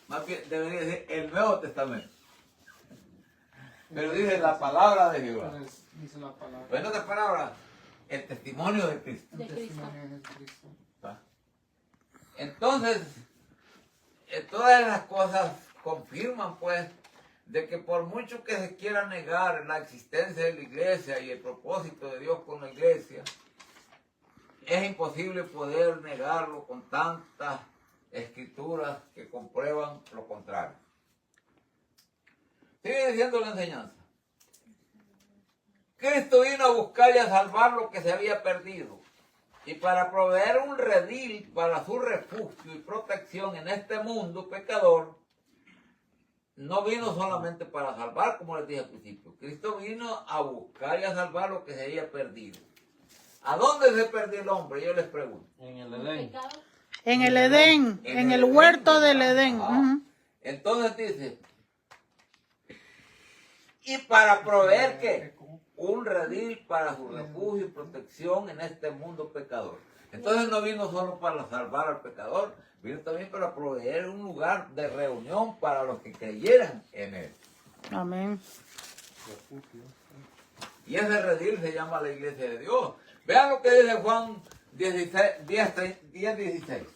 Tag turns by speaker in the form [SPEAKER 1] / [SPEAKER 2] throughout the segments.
[SPEAKER 1] Más bien debería decir el Nuevo Testamento. Pero dice la palabra de Jehová.
[SPEAKER 2] Dice la palabra.
[SPEAKER 1] Pues en otras palabras, el testimonio de Cristo.
[SPEAKER 2] El testimonio de Jesucristo.
[SPEAKER 1] Entonces, todas las cosas confirman pues de que por mucho que se quiera negar la existencia de la iglesia y el propósito de Dios con la iglesia, es imposible poder negarlo con tantas escrituras que comprueban lo contrario. Sigue diciendo la enseñanza. Cristo vino a buscar y a salvar lo que se había perdido. Y para proveer un redil para su refugio y protección en este mundo pecador, no vino solamente para salvar, como les dije al principio. Cristo vino a buscar y a salvar lo que se había perdido. ¿A dónde se perdió el hombre? Yo les pregunto.
[SPEAKER 3] En el Edén.
[SPEAKER 4] En el Edén, en el huerto del Edén.
[SPEAKER 1] Entonces dice, y para proveer ¿qué? Un redil para su refugio y protección en este mundo pecador. Entonces no vino solo para salvar al pecador, vino también para proveer un lugar de reunión para los que creyeran en él.
[SPEAKER 4] Amén.
[SPEAKER 1] Y ese redil se llama la iglesia de Dios. Vean lo que dice Juan 10:16.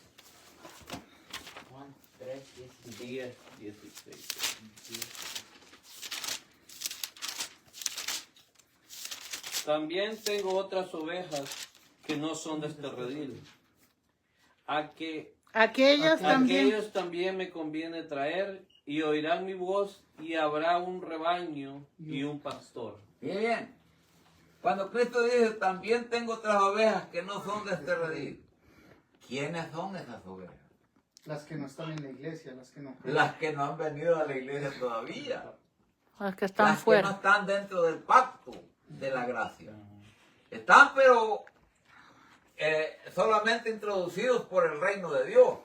[SPEAKER 3] Juan 3:16. También tengo otras ovejas que no son de este redil.
[SPEAKER 4] Aquellos también.
[SPEAKER 3] Aquellos también me conviene traer y oirán mi voz y habrá un rebaño y un pastor.
[SPEAKER 1] Bien. Cuando Cristo dice, también tengo otras ovejas que no son de este redil. ¿Quiénes son esas ovejas?
[SPEAKER 2] Las que no están en la iglesia, las que no.
[SPEAKER 1] Las que no han venido a la iglesia todavía.
[SPEAKER 4] Las que están
[SPEAKER 1] Las
[SPEAKER 4] fuera.
[SPEAKER 1] que no están dentro del pacto de la gracia. Están pero solamente introducidos por el reino de Dios.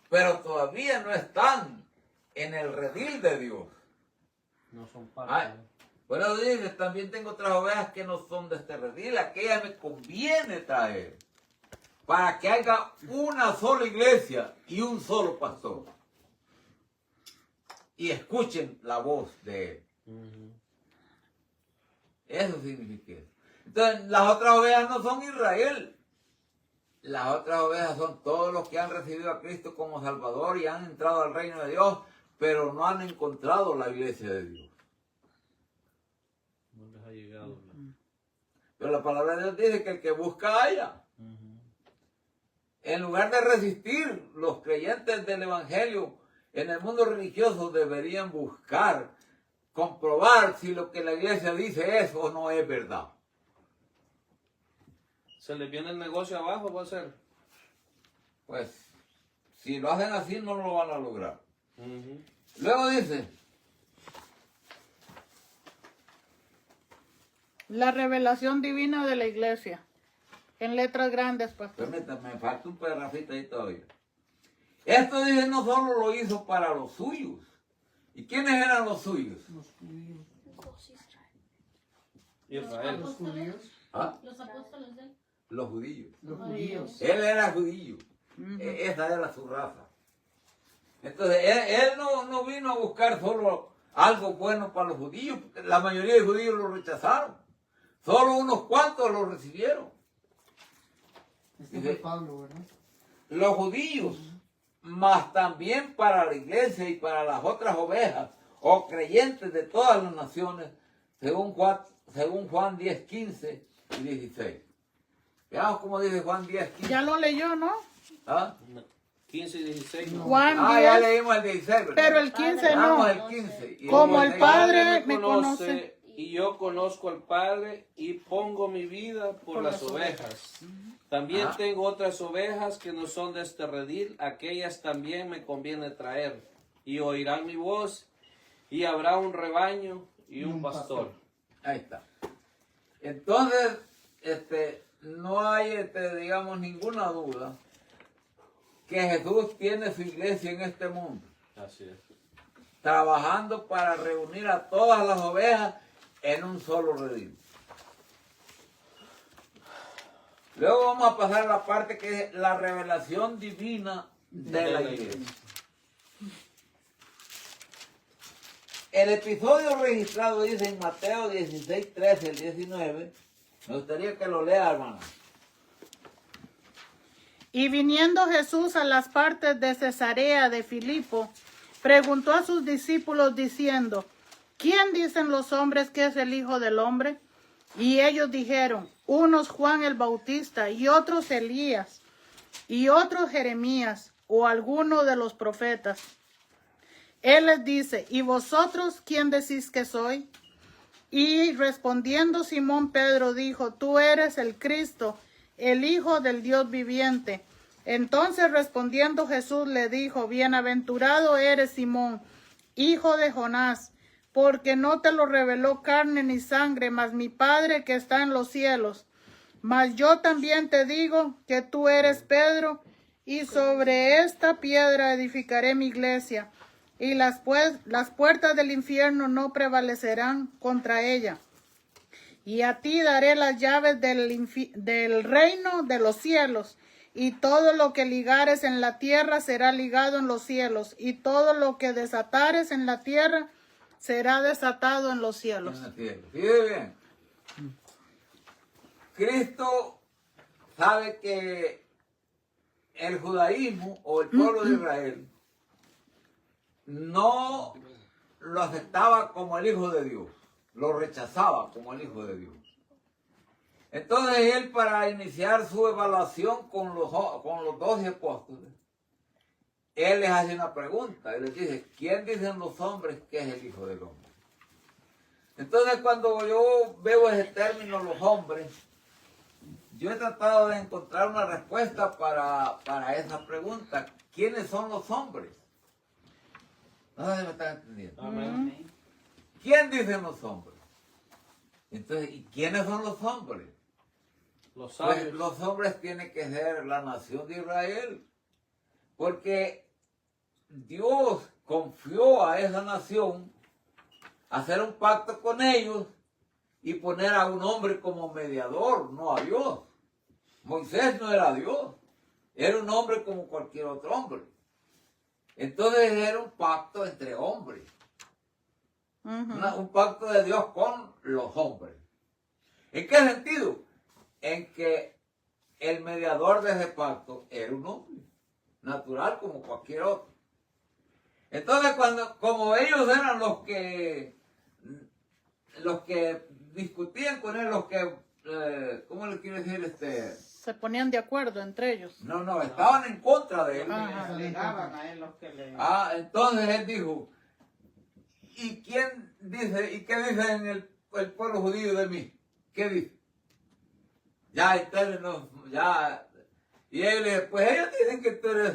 [SPEAKER 1] Pero todavía no están en el redil de Dios.
[SPEAKER 3] No son parte.
[SPEAKER 1] Por eso dice, también tengo otras ovejas que no son de este redil, aquellas me conviene traer, para que haya una sola iglesia y un solo pastor. Y escuchen la voz de él. Eso significa eso. Entonces, las otras ovejas no son Israel. Las otras ovejas son todos los que han recibido a Cristo como Salvador y han entrado al reino de Dios, pero no han encontrado la iglesia de Dios.
[SPEAKER 3] No les ha llegado.
[SPEAKER 1] Pero la palabra de Dios dice que el que busca halla. En lugar de resistir, los creyentes del Evangelio en el mundo religioso deberían buscar, comprobar si lo que la iglesia dice es o no es verdad.
[SPEAKER 3] ¿Se les viene el negocio abajo? ¿Va a ser?
[SPEAKER 1] Pues, si lo hacen así, no lo van a lograr. Luego dice,
[SPEAKER 4] La revelación divina de la iglesia. En letras grandes, pastor.
[SPEAKER 1] permítame, me falta un pedacito ahí todavía. Esto dice no solo lo hizo para los suyos. ¿Y quiénes eran los suyos?
[SPEAKER 2] Los judíos.
[SPEAKER 3] Israel.
[SPEAKER 2] Los judíos.
[SPEAKER 1] ¿Ah?
[SPEAKER 5] Los apóstoles de él.
[SPEAKER 1] Los judíos.
[SPEAKER 2] Los judíos.
[SPEAKER 1] Él era judío. Esa era su raza. Entonces, él no vino a buscar solo algo bueno para los judíos, porque la mayoría de judíos lo rechazaron. Solo unos cuantos lo recibieron.
[SPEAKER 2] Este fue Pablo, ¿verdad?
[SPEAKER 1] Los judíos, mas también para la iglesia y para las otras ovejas o creyentes de todas las naciones, según Juan 10, 15 y 16. Veamos cómo dice Juan 10, 15.
[SPEAKER 4] Ya lo leyó, ¿no?
[SPEAKER 1] ¿Ah?
[SPEAKER 3] 15 y 16. No.
[SPEAKER 4] Juan
[SPEAKER 1] Ya
[SPEAKER 4] 10,
[SPEAKER 1] leímos el 16, ¿verdad?
[SPEAKER 4] pero el 15
[SPEAKER 1] Veamos
[SPEAKER 4] no.
[SPEAKER 1] el 15. y
[SPEAKER 4] Como el
[SPEAKER 1] 16.
[SPEAKER 4] Padre me conoce.
[SPEAKER 3] Y yo conozco al Padre y pongo mi vida por las ovejas. También tengo otras ovejas que no son de este redil, aquellas también me conviene traer. Y oirán mi voz, y habrá un rebaño y un pastor.
[SPEAKER 1] Ahí está. Entonces, no hay, digamos, ninguna duda que Jesús tiene su iglesia en este mundo,
[SPEAKER 3] Así es.
[SPEAKER 1] trabajando para reunir a todas las ovejas en un solo redil. Luego vamos a pasar a la parte que es la revelación divina de la iglesia. el episodio registrado dice en Mateo 16, 13 al 19. Me gustaría que lo lea, hermana.
[SPEAKER 4] Y viniendo Jesús a las partes de Cesarea de Filipo, preguntó a sus discípulos diciendo, ¿quién dicen los hombres que es el Hijo del Hombre? Y ellos dijeron, unos Juan el Bautista, y otros Elías, y otros Jeremías, o alguno de los profetas. Él les dice, ¿y vosotros quién decís que soy? Y respondiendo Simón Pedro dijo, tú eres el Cristo, el Hijo del Dios viviente. Entonces respondiendo Jesús le dijo, bienaventurado eres Simón, hijo de Jonás, porque no te lo reveló carne ni sangre, mas mi Padre que está en los cielos. Mas yo también te digo que tú eres Pedro, y sobre esta piedra edificaré mi iglesia, y las puertas del infierno no prevalecerán contra ella. Y a ti daré las llaves del reino de los cielos, y todo lo que ligares en la tierra será ligado en los cielos, y todo lo que desatares en la tierra será desatado en los cielos.
[SPEAKER 1] Fíjate bien. Cristo sabe que el judaísmo o el pueblo de Israel no lo aceptaba como el Hijo de Dios, lo rechazaba como el Hijo de Dios. Entonces él, para iniciar su evaluación con los 12 apóstoles, él les hace una pregunta, él les dice, ¿quién dicen los hombres que es el Hijo del Hombre? Entonces cuando yo veo ese término, los hombres, yo he tratado de encontrar una respuesta para esa pregunta. ¿Quiénes son los hombres? No sé si me están entendiendo.
[SPEAKER 3] Amén.
[SPEAKER 1] ¿Quién dicen los hombres? Entonces, ¿y quiénes son los hombres?
[SPEAKER 3] Los
[SPEAKER 1] Pues
[SPEAKER 3] sabios.
[SPEAKER 1] los hombres tienen que ser la nación de Israel. Porque Dios confió a esa nación hacer un pacto con ellos y poner a un hombre como mediador, no a Dios. Moisés no era Dios, era un hombre como cualquier otro hombre. Entonces era un pacto entre hombres, un pacto de Dios con los hombres. ¿En qué sentido? En que el mediador de ese pacto era un hombre, natural como cualquier otro. Entonces como ellos eran los que discutían con él, los que, ¿cómo le quiero decir?
[SPEAKER 4] Se ponían de acuerdo entre ellos.
[SPEAKER 1] No, estaban en contra de él.
[SPEAKER 4] Ajá.
[SPEAKER 5] Le daban a él los que le...
[SPEAKER 1] Entonces él dijo, ¿y quién dice, y qué dice en el pueblo judío de mí? ¿Qué dice? Ya, entonces ya, y él, pues ellos dicen que tú eres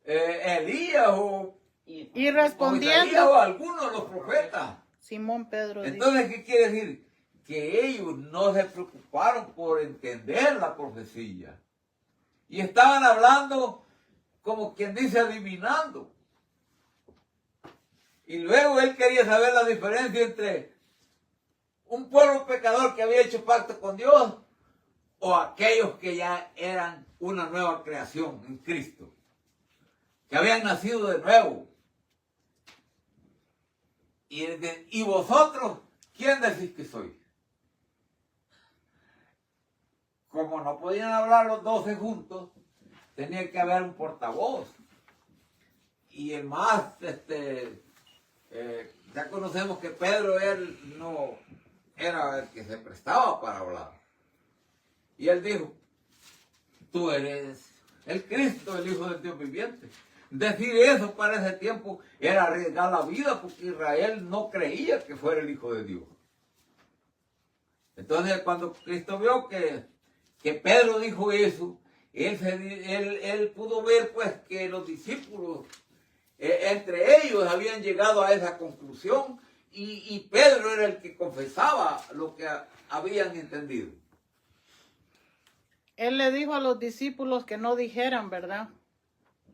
[SPEAKER 1] Elías o
[SPEAKER 4] Y
[SPEAKER 1] Isaías
[SPEAKER 4] respondiendo
[SPEAKER 1] o alguno de los profetas.
[SPEAKER 4] Simón Pedro dijo,
[SPEAKER 1] Entonces, ¿qué quiere decir? Que ellos no se preocuparon por entender la profecía. Y estaban hablando como quien dice adivinando. Y luego él quería saber la diferencia entre un pueblo pecador que había hecho pacto con Dios o aquellos que ya eran una nueva creación en Cristo, que habían nacido de nuevo. Y vosotros, ¿quién decís que sois? Como no podían hablar los 12 juntos, tenía que haber un portavoz. Y el más, ya conocemos que Pedro, él no era el que se prestaba para hablar. Y él dijo, tú eres el Cristo, el Hijo del Dios viviente. Decir eso para ese tiempo era arriesgar la vida porque Israel no creía que fuera el Hijo de Dios. Entonces cuando Cristo vio que Pedro dijo eso, él pudo ver pues que los discípulos entre ellos habían llegado a esa conclusión y Pedro era el que confesaba lo que habían entendido.
[SPEAKER 4] él le dijo a los discípulos que no dijeran, ¿verdad?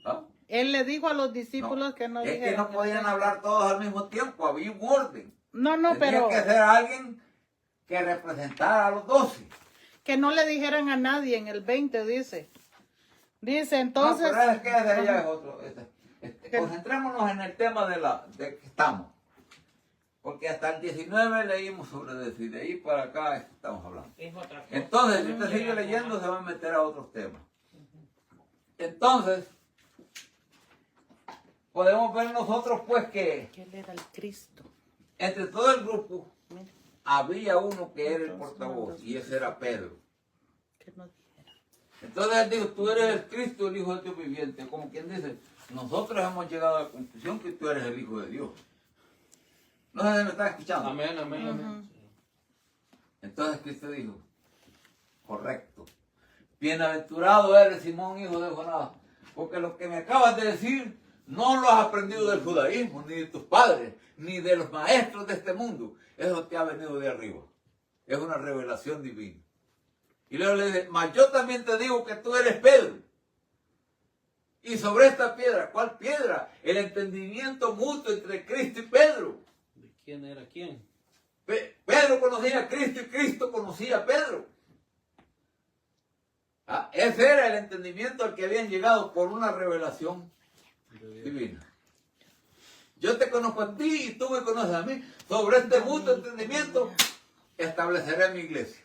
[SPEAKER 1] ¿Ah?
[SPEAKER 4] Él le dijo a los discípulos que no
[SPEAKER 1] es
[SPEAKER 4] dijeran.
[SPEAKER 1] que no podían hablar todos al mismo tiempo, había un orden.
[SPEAKER 4] No,
[SPEAKER 1] Tenía
[SPEAKER 4] pero
[SPEAKER 1] que ser alguien que representara a los 12.
[SPEAKER 4] que no le dijeran a nadie en el 20 dice. Dice entonces.
[SPEAKER 1] No, pero es que ese ya es otro. Concentrémonos en el tema de que estamos. Porque hasta el 19 leímos sobre eso y de ahí para acá estamos hablando.
[SPEAKER 5] Es otra cosa.
[SPEAKER 1] Entonces, si usted sigue leyendo, se va a meter a otros temas. Entonces, podemos ver nosotros pues que
[SPEAKER 4] Que él era el Cristo.
[SPEAKER 1] entre todo el grupo
[SPEAKER 4] Mira,
[SPEAKER 1] había uno que era el
[SPEAKER 4] Entonces,
[SPEAKER 1] portavoz y ese era Pedro.
[SPEAKER 4] que no dijera.
[SPEAKER 1] Entonces él dijo, tú eres el Cristo, el Hijo de Dios viviente. Como quien dice, nosotros hemos llegado a la conclusión que tú eres el Hijo de Dios. No sé si me estás escuchando.
[SPEAKER 3] Amén, amén, amén.
[SPEAKER 1] Entonces Cristo dijo, correcto. Bienaventurado eres Simón, hijo de Jonás, porque lo que me acabas de decir no lo has aprendido del judaísmo, ni de tus padres, ni de los maestros de este mundo. Eso te ha venido de arriba. Es una revelación divina. Y luego le dice, mas yo también te digo que tú eres Pedro. Y sobre esta piedra, ¿cuál piedra? El entendimiento mutuo entre Cristo y Pedro.
[SPEAKER 3] ¿De quién era quién?
[SPEAKER 1] Pedro conocía a Cristo y Cristo conocía a Pedro. Ese era el entendimiento al que habían llegado por una revelación divina. Yo te conozco a ti y tú me conoces a mí. Sobre este mutuo entendimiento estableceré mi iglesia.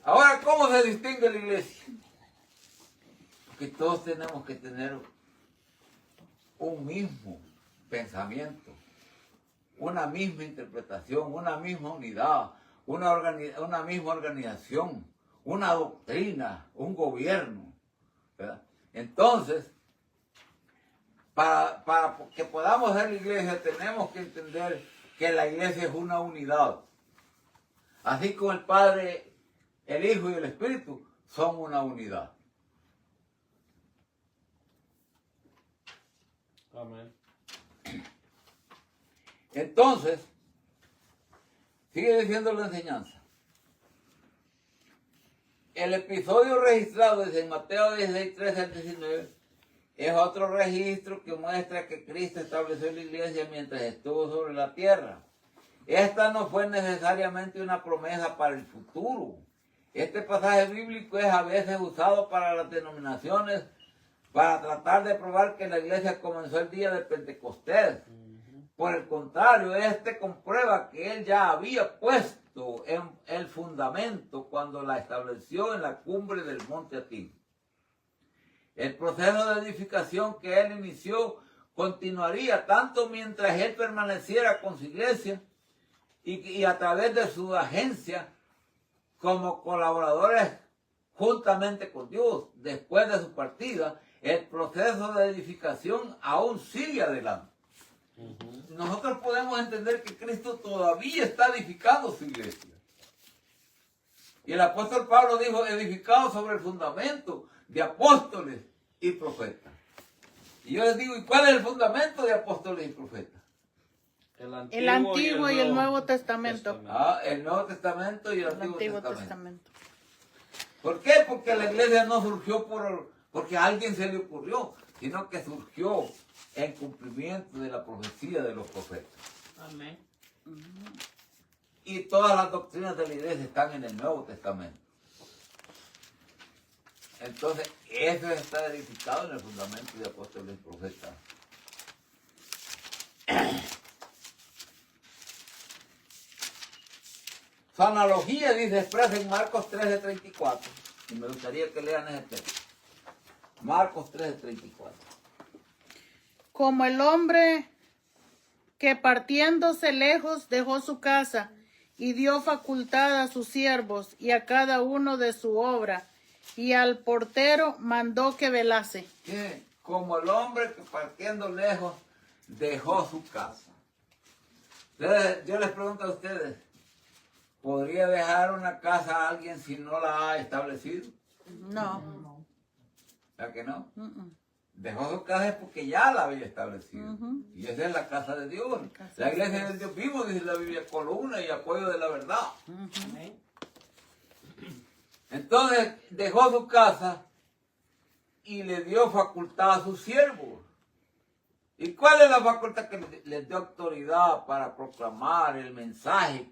[SPEAKER 1] Ahora, ¿cómo se distingue la iglesia? Porque todos tenemos que tener un mismo pensamiento, una misma interpretación, una misma unidad, una misma organización, una doctrina, un gobierno, ¿verdad? Entonces, para que podamos ser la iglesia, tenemos que entender que la iglesia es una unidad. Así como el Padre, el Hijo y el Espíritu son una unidad.
[SPEAKER 3] Amén.
[SPEAKER 1] Entonces, sigue diciendo la enseñanza. El episodio registrado desde Mateo 16, 13 al 19 es otro registro que muestra que Cristo estableció la iglesia mientras estuvo sobre la tierra. Esta no fue necesariamente una promesa para el futuro. Este pasaje bíblico es a veces usado para las denominaciones para tratar de probar que la iglesia comenzó el día de Pentecostés. Por el contrario, este comprueba que él ya había puesto en el fundamento cuando la estableció en la cumbre del monte Atín. El proceso de edificación que él inició continuaría tanto mientras él permaneciera con su iglesia y a través de su agencia como colaboradores juntamente con Dios. Después de su partida, el proceso de edificación aún sigue adelante. Nosotros podemos entender que Cristo todavía está edificando su iglesia. Y el apóstol Pablo dijo, edificado sobre el fundamento de apóstoles y profetas. Y yo les digo, ¿y cuál es el fundamento de apóstoles y profetas?
[SPEAKER 4] El Antiguo y el Nuevo Testamento.
[SPEAKER 1] El Nuevo Testamento y el
[SPEAKER 4] El
[SPEAKER 1] Antiguo
[SPEAKER 4] Antiguo
[SPEAKER 1] Testamento.
[SPEAKER 4] Testamento.
[SPEAKER 1] ¿Por qué? Porque la iglesia no surgió porque a alguien se le ocurrió, sino que surgió en cumplimiento de la profecía de los profetas.
[SPEAKER 5] Amén.
[SPEAKER 1] Y todas las doctrinas de la iglesia están en el Nuevo Testamento. Entonces, eso está edificado en el fundamento de apóstoles y profetas. Su analogía, dice, expresa en Marcos 13:34. Y me gustaría que lean ese texto. Marcos 13:34.
[SPEAKER 4] Como el hombre que partiéndose lejos dejó su casa y dio facultad a sus siervos y a cada uno de su obra, y al portero mandó que velase.
[SPEAKER 1] ¿Qué? Como el hombre que partiendo lejos dejó su casa. Entonces, yo les pregunto a ustedes, ¿podría dejar una casa a alguien si no la ha establecido?
[SPEAKER 4] No.
[SPEAKER 1] ¿Verdad que no?
[SPEAKER 4] Mm-mm.
[SPEAKER 1] Dejó su casa es porque ya la había establecido.
[SPEAKER 4] Ujú.
[SPEAKER 1] Y esa es la casa de Dios.
[SPEAKER 4] casa
[SPEAKER 1] La
[SPEAKER 4] de
[SPEAKER 1] iglesia
[SPEAKER 4] Dios.
[SPEAKER 1] del Dios vivo, dice la Biblia, columna y apoyo de la verdad.
[SPEAKER 5] Amén.
[SPEAKER 1] Entonces dejó su casa y le dio facultad a sus siervos. ¿Y cuál es la facultad que les dio autoridad para proclamar el mensaje